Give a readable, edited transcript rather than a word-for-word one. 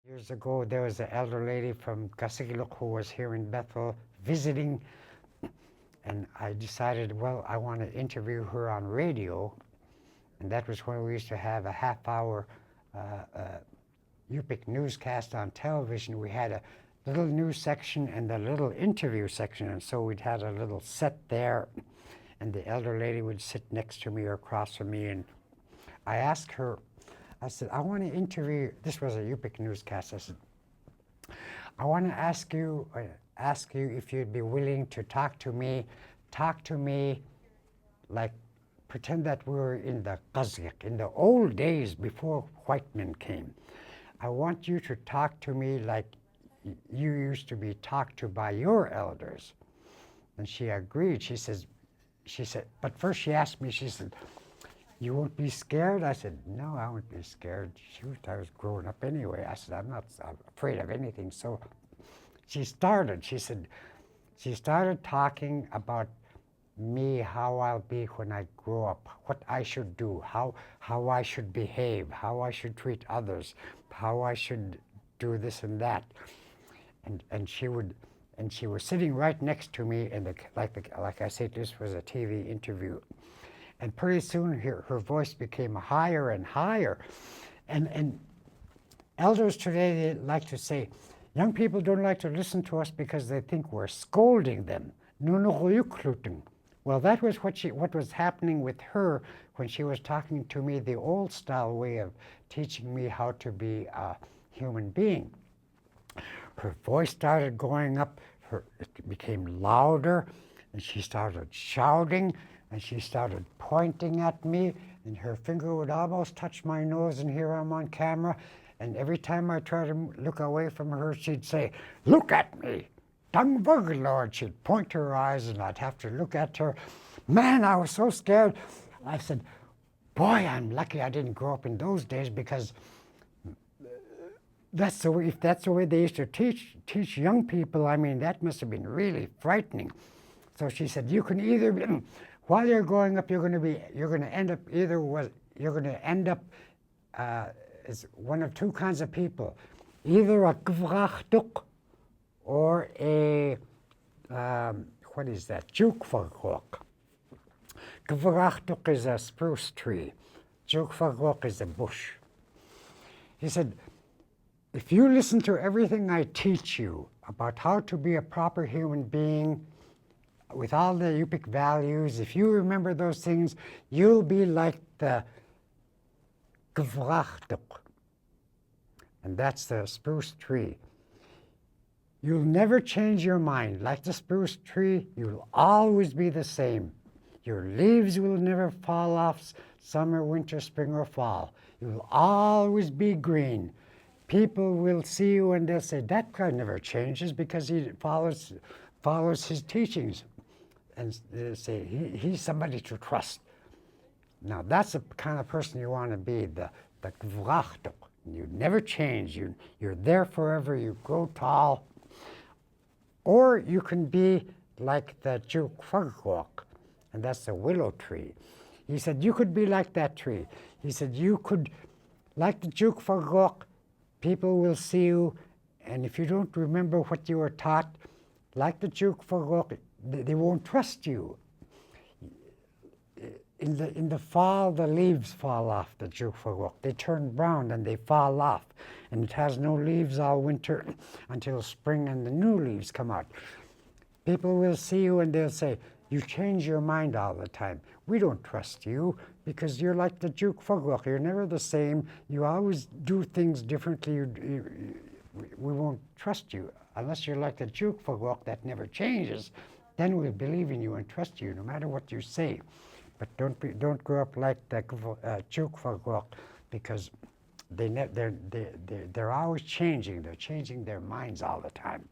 Years ago, there was an elder lady from Kasigluk who was here in Bethel visiting, and I decided, well, I want to interview her on radio, and that was when we used to have a half-hour Yupik newscast on television. We had a little news section and a little interview section, and so we'd had a little set there, and the elder lady would sit next to me or across from me, and I asked her, I said, I want to interview, this was a Yupik newscast, I said, I want to ask you if you'd be willing to talk to me like, pretend that we were in the qasgiq, in the old days before white men came. I want you to talk to me like you used to be talked to by your elders. And she agreed. She said, but first she asked me, she said, you won't be scared? I said, no, I won't be scared. Shoot, I was growing up anyway. I said, I'm not afraid of anything. So she started talking about me, how I'll be when I grow up, what I should do, how I should behave, how I should treat others, how I should do this and that. And she was sitting right next to me, and like I said, this was a TV interview. And pretty soon her voice became higher and higher. And elders today, they like to say, young people don't like to listen to us because they think we're scolding them. Well, that was what was happening with her when she was talking to me, the old style way of teaching me how to be a human being. Her voice started going up, it became louder, and she started shouting, and she started pointing at me, and her finger would almost touch my nose, and here I'm on camera, and every time I tried to look away from her, she'd say, look at me, Dung Bug Lord. She'd point to her eyes, and I'd have to look at her. Man, I was so scared. I said, boy, I'm lucky I didn't grow up in those days, because if that's the way they used to teach young people, I mean, that must have been really frightening. So she said, you can either be, while you're growing up, you're going to end up as one of two kinds of people, either a qasgiq or a what is that? Qasgiq. Qasgiq is a spruce tree. Qasgiq is a bush. He said, if you listen to everything I teach you about how to be a proper human being, with all the Yupik values, if you remember those things, you'll be like the qasgiq, and that's the spruce tree. You'll never change your mind. Like the spruce tree, you'll always be the same. Your leaves will never fall off summer, winter, spring, or fall. You'll always be green. People will see you and they'll say, that guy never changes because he follows his teachings. And they say, he's somebody to trust. Now, that's the kind of person you want to be, the qasgiq. You never change. You're there forever. You grow tall. Or you can be like the qasgiq, and that's the willow tree. He said, you could be like that tree. He said, you could, like the qasgiq, people will see you, and if you don't remember what you were taught, like the qasgiq, they won't trust you. In the fall, the leaves fall off the qasgiq. They turn brown and they fall off. And it has no leaves all winter until spring and the new leaves come out. People will see you and they'll say, you change your mind all the time. We don't trust you because you're like the qasgiq. You're never the same. You always do things differently. We won't trust you unless you're like the qasgiq that never changes. Then we'll believe in you and trust you no matter what you say. But don't grow up like the qasgiq, because they're always changing. They're changing their minds all the time.